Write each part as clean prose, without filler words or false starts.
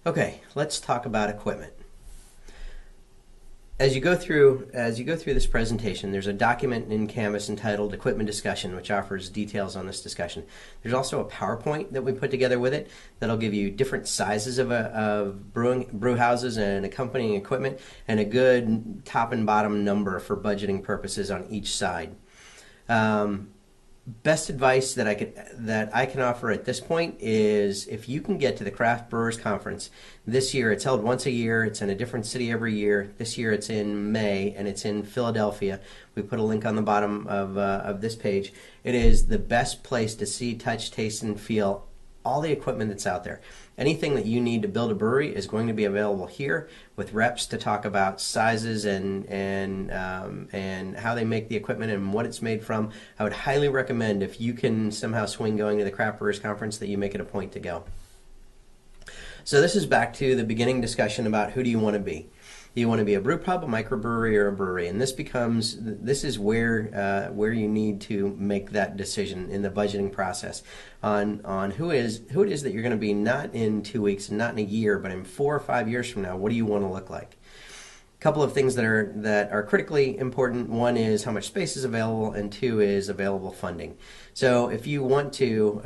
Okay, let's talk about equipment. As you go through this presentation, there's a document in Canvas entitled Equipment Discussion, which offers details on this discussion. There's also a PowerPoint that we put together with it that'll give you different sizes of brew houses and accompanying equipment, and a good top and bottom number for budgeting purposes on each side. Best advice that I can offer at this point is, if you can get to the Craft Brewers Conference this year. It's held once a year. It's in a different city every year. This year it's in May, and it's in Philadelphia. We put a link on the bottom of this page. It is the best place to see, touch, taste, and feel all the equipment that's out there. Anything that you need to build a brewery is going to be available here, with reps to talk about sizes and how they make the equipment and what it's made from. I would highly recommend, if you can somehow swing going to the Craft Brewers Conference, that you make it a point to go. So this is back to the beginning discussion about who do you want to be. Do you want to be a brew pub, a microbrewery, or a brewery? And this is where you need to make that decision in the budgeting process on who it is that you're going to be, not in 2 weeks, not in a year, but in 4 or 5 years from now. What do you want to look like? Couple of things that are critically important. One is how much space is available, and two is available funding. So if you want to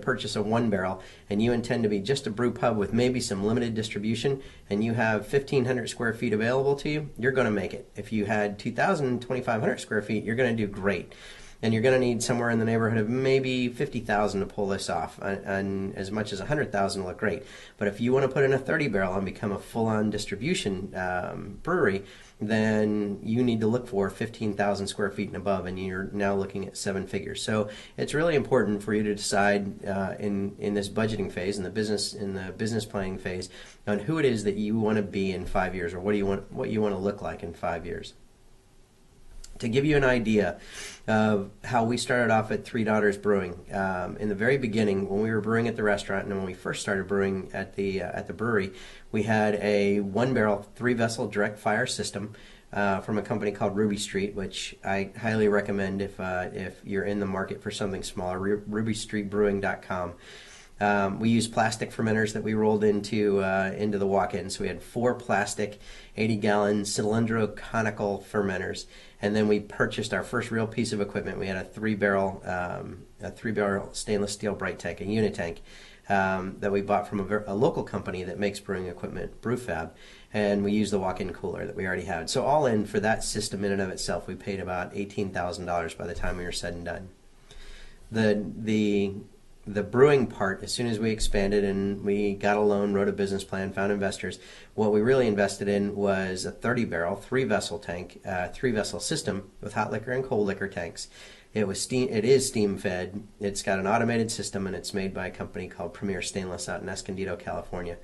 purchase a 1 barrel and you intend to be just a brew pub with maybe some limited distribution, and you have 1,500 square feet available to you, you're going to make it. If you had 2,000, 2,500 square feet, you're going to do great. And you're going to need somewhere in the neighborhood of maybe 50,000 to pull this off, and as much as 100,000 will look great. But if you want to put in a 30 barrel and become a full-on distribution brewery, then you need to look for 15,000 square feet and above, and you're now looking at 7 figures. So it's really important for you to decide in this budgeting phase, in the business planning phase, on who it is that you want to be in 5 years, or what you want to look like in 5 years. To give you an idea of how we started off at Three Daughters Brewing, in the very beginning, when we were brewing at the restaurant, and when we first started brewing at the brewery, we had a 1 barrel, 3 vessel direct fire system from a company called Ruby Street, which I highly recommend if you're in the market for something smaller. RubyStreetBrewing.com. We used plastic fermenters that we rolled into the walk-in. So we had 4 plastic 80-gallon cylindro conical fermenters, and then we purchased our first real piece of equipment. We had a 3-barrel stainless steel bright tank, a unit tank, that we bought from a local company that makes brewing equipment, Brewfab, and we used the walk-in cooler that we already had. So all in, for that system in and of itself, we paid about $18,000 by the time we were said and done. The brewing part, as soon as we expanded and we got a loan, wrote a business plan, found investors, what we really invested in was a 30-barrel, 3-vessel tank, 3-vessel system with hot liquor and cold liquor tanks. It is steam-fed. It's got an automated system, and it's made by a company called Premier Stainless out in Escondido, California.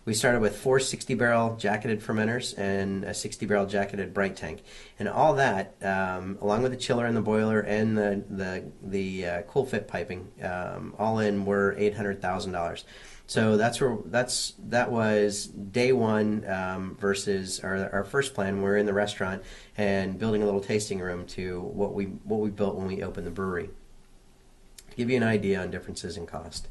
We started with 4 60-barrel jacketed fermenters and a 60-barrel jacketed bright tank, and all that, along with the chiller and the boiler and the cool fit piping, all in were $800,000. So that was day one versus our first plan. We're in the restaurant and building a little tasting room to what we built when we opened the brewery. To give you an idea on differences in cost.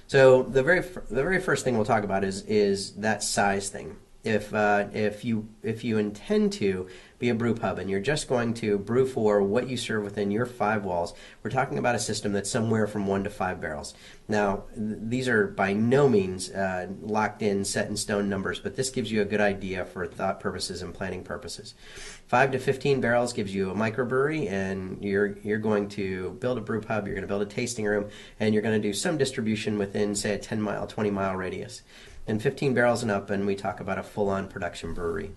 So the very first thing we'll talk about is that size thing. If you intend to be a brew pub and you're just going to brew for what you serve within your 5 walls, we're talking about a system that's somewhere from 1 to 5 barrels. Now, these are by no means locked in, set in stone numbers, but this gives you a good idea for thought purposes and planning purposes. 5 to 15 barrels gives you a microbrewery, and you're going to build a brew pub, you're going to build a tasting room, and you're going to do some distribution within, say, a 10-mile, 20-mile radius. And 15 barrels and up, and we talk about a full-on production brewery.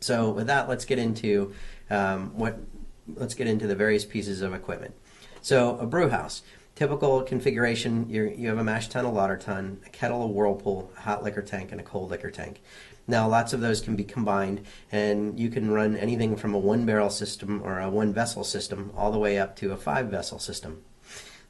So with that, let's get into the various pieces of equipment. So a brew house, typical configuration: you have a mash tun, a lauter tun, a kettle, a whirlpool, a hot liquor tank, and a cold liquor tank. Now, lots of those can be combined, and you can run anything from a 1-barrel system or a 1-vessel system all the way up to a 5-vessel system.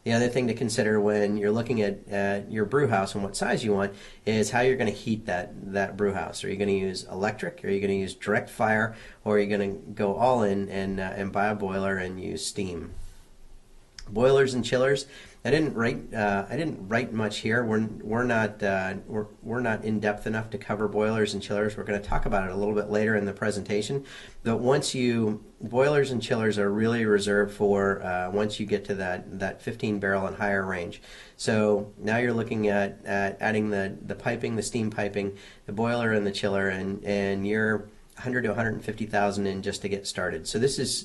The other thing to consider when you're looking at your brew house and what size you want is how you're going to heat that brew house. Are you going to use electric? Are you going to use direct fire? Or are you going to go all in and buy a boiler and use steam? Boilers and chillers. I didn't write much here. We're not in depth enough to cover boilers and chillers. We're going to talk about it a little bit later in the presentation. But boilers and chillers are really reserved for once you get to that 15 barrel and higher range. So now you're looking at adding the piping, the steam piping, the boiler and the chiller, and you're 100 to 150,000 in just to get started. So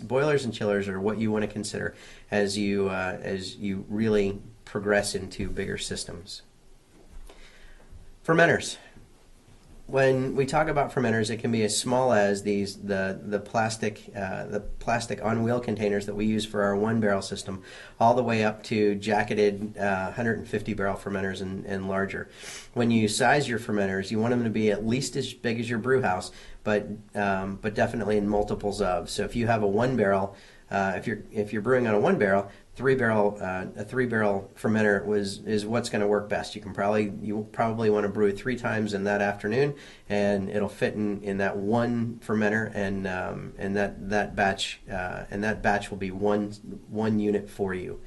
boilers and chillers are what you want to consider as you really progress into bigger systems. Fermenters. When we talk about fermenters, it can be as small as the plastic on wheel containers that we use for our 1 barrel system, all the way up to jacketed 150 barrel fermenters and larger. When you size your fermenters, you want them to be at least as big as your brew house, but definitely in multiples of. So if you have a 1 barrel, if you're brewing on a 1 barrel, a 3 barrel fermenter is what's going to work best. You probably want to brew 3 times in that afternoon, and it'll fit in that one fermenter, and that batch will be one unit for you.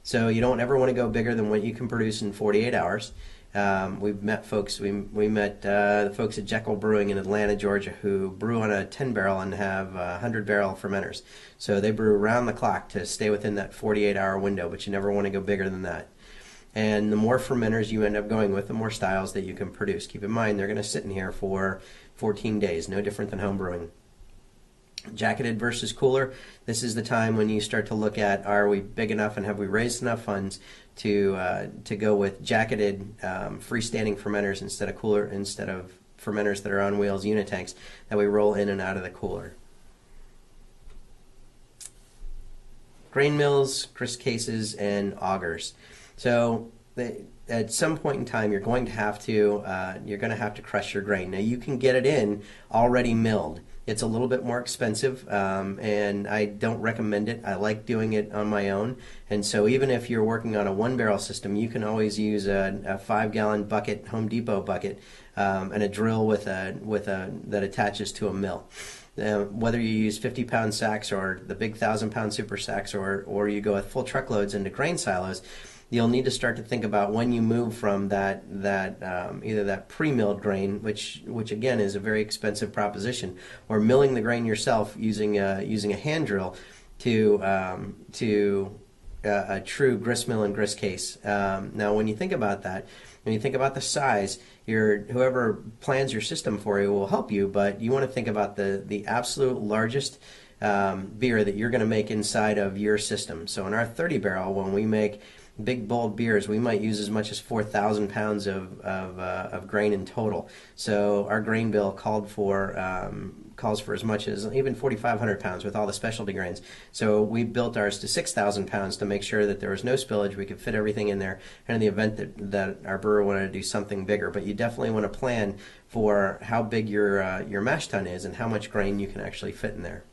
So you don't ever want to go bigger than what you can produce in 48 hours. We've met folks. We met the folks at Jekyll Brewing in Atlanta, Georgia, who brew on a 10 barrel and have 100 barrel fermenters. So they brew around the clock to stay within that 48-hour window, but you never want to go bigger than that. And the more fermenters you end up going with, the more styles that you can produce. Keep in mind, they're going to sit in here for 14 days, no different than home brewing. Jacketed versus cooler. This is the time when you start to look at, are we big enough and have we raised enough funds to go with jacketed freestanding fermenters instead of fermenters that are on wheels, unit tanks that we roll in and out of the cooler. Grain mills, grist cases, and augers. So at some point in time, you're going to have to crush your grain. Now you can get it in already milled. It's a little bit more expensive, and I don't recommend it. I like doing it on my own. And so even if you're working on a 1 barrel system, you can always use a 5-gallon bucket, Home Depot bucket, and a drill that attaches to a mill. Whether you use 50-pound sacks or the big 1,000-pound super sacks, or you go with full truckloads into grain silos, you'll need to start to think about when you move from either that pre-milled grain, which again is a very expensive proposition, or milling the grain yourself using a hand drill to a true grist mill and grist case. Now, when you think about that, when you think about the size, whoever plans your system for you will help you, but you want to think about the absolute largest beer that you're going to make inside of your system. So in our 30 barrel, when we make big bold beers, we might use as much as 4,000 pounds of grain in total. So our grain bill calls for as much as even 4,500 pounds with all the specialty grains. So we built ours to 6,000 pounds to make sure that there was no spillage. We could fit everything in there, and in the event that our brewer wanted to do something bigger. But you definitely want to plan for how big your mash tun is and how much grain you can actually fit in there.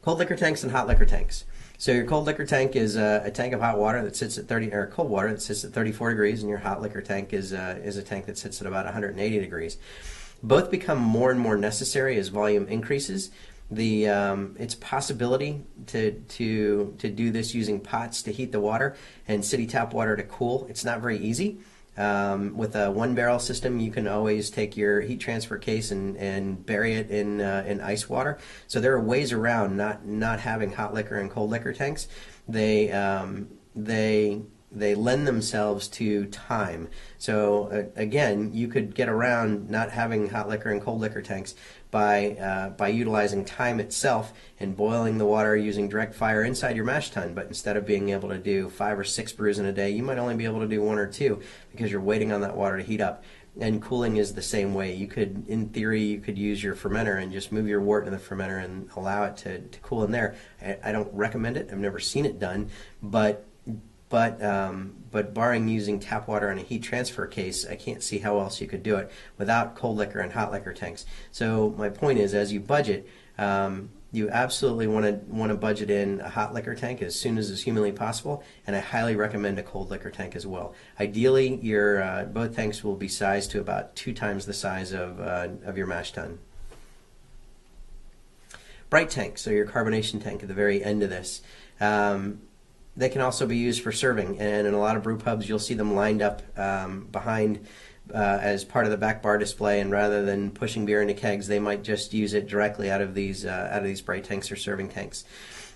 Cold liquor tanks and hot liquor tanks. So your cold liquor tank is a tank of hot water that sits at cold water that sits at 34 degrees, and your hot liquor tank is a tank that sits at about 180 degrees. Both become more and more necessary as volume increases. It's a possibility to do this using pots to heat the water and city tap water to cool. It's not very easy. With a 1 barrel system, you can always take your heat transfer case and bury it in ice water. So there are ways around not having hot liquor and cold liquor tanks. They lend themselves to time. So again, you could get around not having hot liquor and cold liquor tanks by utilizing time itself and boiling the water using direct fire inside your mash tun. But instead of being able to do 5 or 6 brews in a day, you might only be able to do 1 or 2 because you're waiting on that water to heat up. And cooling is the same way. In theory, you could use your fermenter and just move your wort into the fermenter and allow it to cool in there. I don't recommend it. I've never seen it done, but barring using tap water in a heat transfer case, I can't see how else you could do it without cold liquor and hot liquor tanks. So my point is, as you budget, you absolutely want to budget in a hot liquor tank as soon as is humanly possible, and I highly recommend a cold liquor tank as well. Ideally, your both tanks will be sized to about 2 times the size of your mash tun. Bright tank, so your carbonation tank at the very end of this. They can also be used for serving, and in a lot of brew pubs, you'll see them lined up behind as part of the back bar display. And rather than pushing beer into kegs, they might just use it directly out of these spray tanks or serving tanks.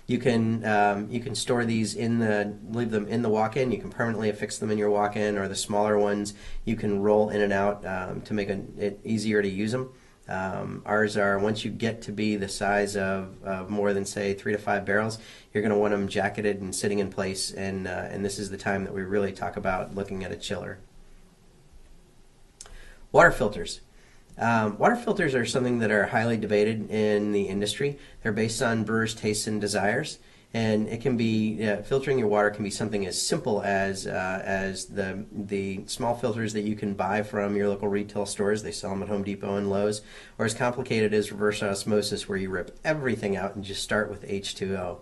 You can store these leave them in the walk-in. You can permanently affix them in your walk-in, or the smaller ones you can roll in and out to make it easier to use them. Ours are, once you get to be the size of more than, say, 3 to 5 barrels, you're going to want them jacketed and sitting in place, and this is the time that we really talk about looking at a chiller. Water filters. Water filters are something that are highly debated in the industry. They're based on brewers' tastes and desires. And it can be filtering your water can be something as simple as the small filters that you can buy from your local retail stores. They sell them at Home Depot and Lowe's, or as complicated as reverse osmosis, where you rip everything out and just start with H2O.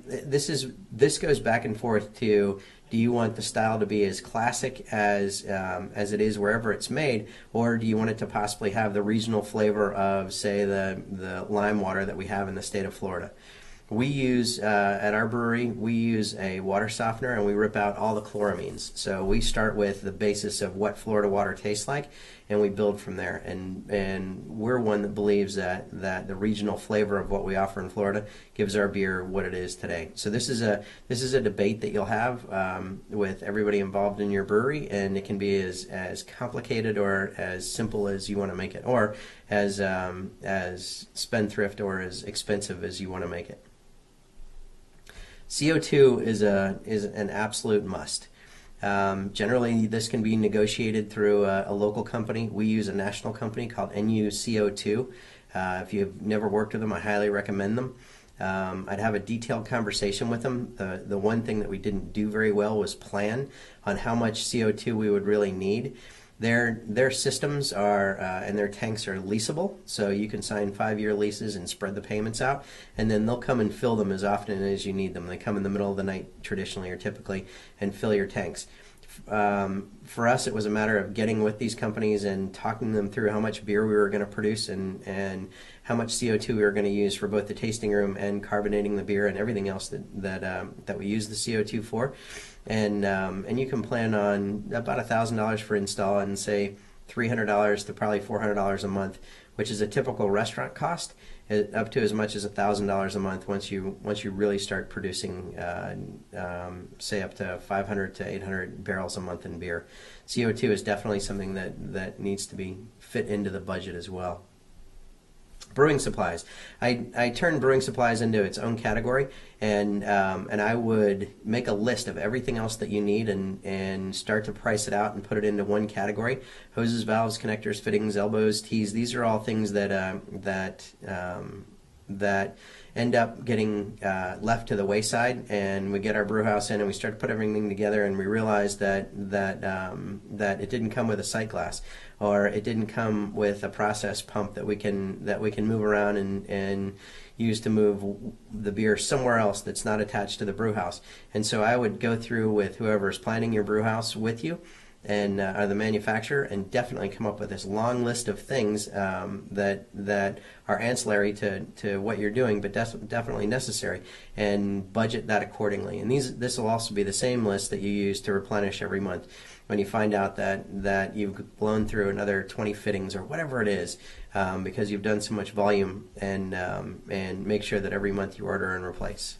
This goes back and forth to, do you want the style to be as classic as it is wherever it's made, or do you want it to possibly have the regional flavor of, say, the lime water that we have in the state of Florida? We use, at our brewery, we use a water softener, and we rip out all the chloramines. So we start with the basis of what Florida water tastes like, and we build from there. And we're one that believes that the regional flavor of what we offer in Florida gives our beer what it is today. So this is a debate that you'll have with everybody involved in your brewery, and it can be as complicated or as simple as you want to make it, or as spendthrift or as expensive as you want to make it. CO2 is an absolute must. Generally, this can be negotiated through a local company. We use a national company called NUCO2. If you've never worked with them, I highly recommend them. I'd have a detailed conversation with them. The one thing that we didn't do very well was plan on how much CO2 we would really need. Their systems are and their tanks are leasable, so you can sign 5-year leases and spread the payments out, and then they'll come and fill them as often as you need them. They come in the middle of the night traditionally or typically and fill your tanks. For us, it was a matter of getting with these companies and talking them through how much beer we were going to produce and how much CO2 we were going to use for both the tasting room and carbonating the beer and everything else that we use the CO2 for. And you can plan on about $1,000 for install and say $300 to probably $400 a month, which is a typical restaurant cost, up to as much as $1,000 a month once you really start producing, say, up to 500 to 800 barrels a month in beer. CO2 is definitely something that needs to be fit into the budget as well. Brewing supplies. I turn brewing supplies into its own category, and I would make a list of everything else that you need and start to price it out and put it into one category. Hoses, valves, connectors, fittings, elbows, tees. These are all things that end up getting left to the wayside, and we get our brew house in and we start to put everything together, and we realize that it didn't come with a sight glass, or it didn't come with a process pump that we can move around and use to move the beer somewhere else that's not attached to the brew house. And so I would go through with whoever's planning your brew house with you, and the manufacturer, and definitely come up with this long list of things that are ancillary to what you're doing, but definitely necessary, and budget that accordingly. And this will also be the same list that you use to replenish every month when you find out that you've blown through another 20 fittings or whatever it is, because you've done so much volume, and make sure that every month you order and replace.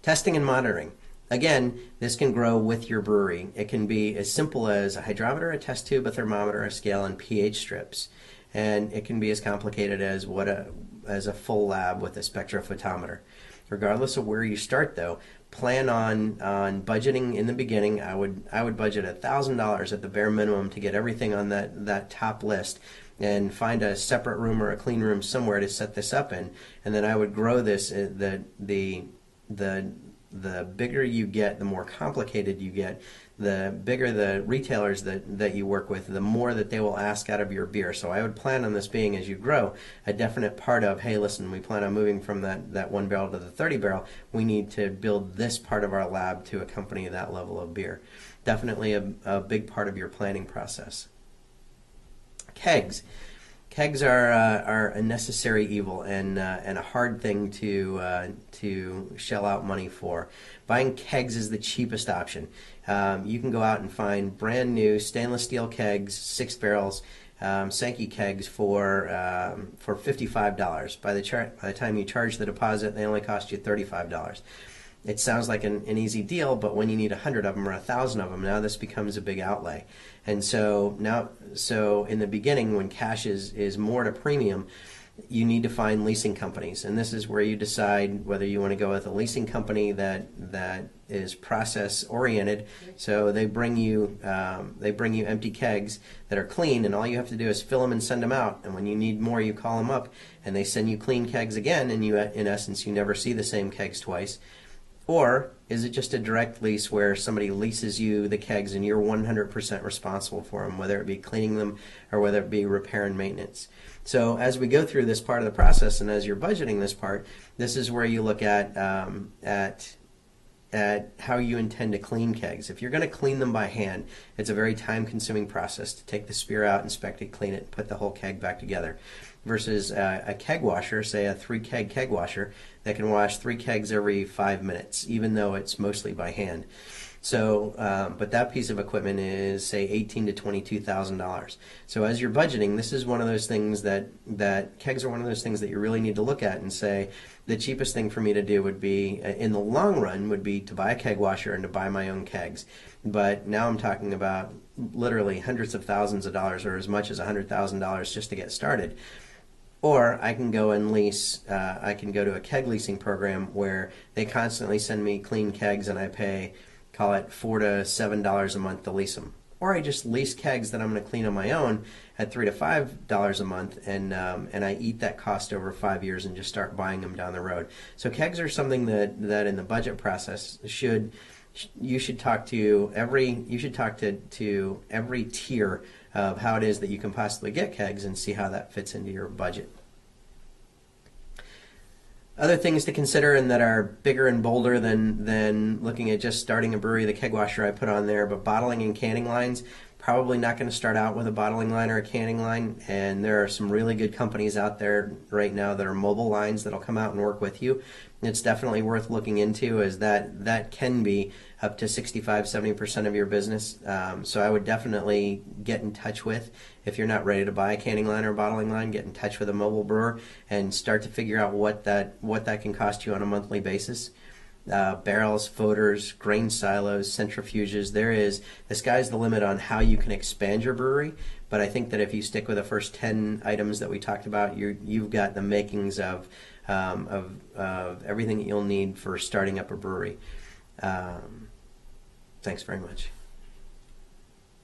Testing and monitoring. Again, this can grow with your brewery. It can be as simple as a hydrometer, a test tube, a thermometer, a scale, and pH strips. And it can be as complicated as a full lab with a spectrophotometer. Regardless of where you start, though, plan on budgeting in the beginning. I would budget $1,000 at the bare minimum to get everything on that top list, and find a separate room or a clean room somewhere to set this up in. And then I would grow this. The bigger you get, the more complicated you get, the bigger the retailers that you work with, the more that they will ask out of your beer. So I would plan on this being, as you grow, a definite part of, hey, listen, we plan on moving from that 1 barrel to the 30 barrel. We need to build this part of our lab to accompany that level of beer. Definitely a big part of your planning process. Kegs. Kegs are a necessary evil and a hard thing to shell out money for. Buying kegs is the cheapest option. You can go out and find brand new stainless steel kegs, 6 barrels, Sankey kegs for $55. By the time you charge the deposit, they only cost you $35. It sounds like an easy deal, but when you need 100 of them or 1,000 of them, now this becomes a big outlay. And so in the beginning, when cash is more at a premium, you need to find leasing companies, and this is where you decide whether you want to go with a leasing company that is process oriented. So they bring you empty kegs that are clean, and all you have to do is fill them and send them out. And when you need more, you call them up, and they send you clean kegs again. And you, in essence, you never see the same kegs twice. Or is it just a direct lease where somebody leases you the kegs and you're 100% responsible for them, whether it be cleaning them or whether it be repair and maintenance? So as we go through this part of the process and as you're budgeting this part, this is where you look at how you intend to clean kegs. If you're going to clean them by hand, it's a very time-consuming process to take the spear out, inspect it, clean it, and put the whole keg back together. Versus a keg washer, say a 3-keg keg washer, that can wash 3 kegs every 5 minutes, even though it's mostly by hand. So, but that piece of equipment is, say, $18,000 to $22,000. So as you're budgeting, this is one of those things that kegs are one of those things that you really need to look at and say, the cheapest thing for me to do would be, in the long run, would be to buy a keg washer and to buy my own kegs. But now I'm talking about literally hundreds of thousands of dollars, or as much as $100,000 just to get started. Or I can go and lease, I can go to a keg leasing program where they constantly send me clean kegs and I pay, call it $4 to $7 a month to lease them. Or I just lease kegs that I'm going to clean on my own at $3 to $5 a month, and I eat that cost over 5 years and just start buying them down the road. So kegs are something that in the budget process you should talk to every tier of how it is that you can possibly get kegs and see how that fits into your budget. Other things to consider and that are bigger and bolder than looking at just starting a brewery, the keg washer I put on there, but bottling and canning lines, probably not going to start out with a bottling line or a canning line, and there are some really good companies out there right now that are mobile lines that'll come out and work with you. It's definitely worth looking into, as that can be up to 65-70% of your business. So I would definitely get in touch with, if you're not ready to buy a canning line or a bottling line, get in touch with a mobile brewer and start to figure out what that can cost you on a monthly basis. Barrels, foeders, grain silos, centrifuges. The sky's the limit on how you can expand your brewery. But I think that if you stick with the first 10 items that we talked about, you've got the makings of everything that you'll need for starting up a brewery. Thanks very much.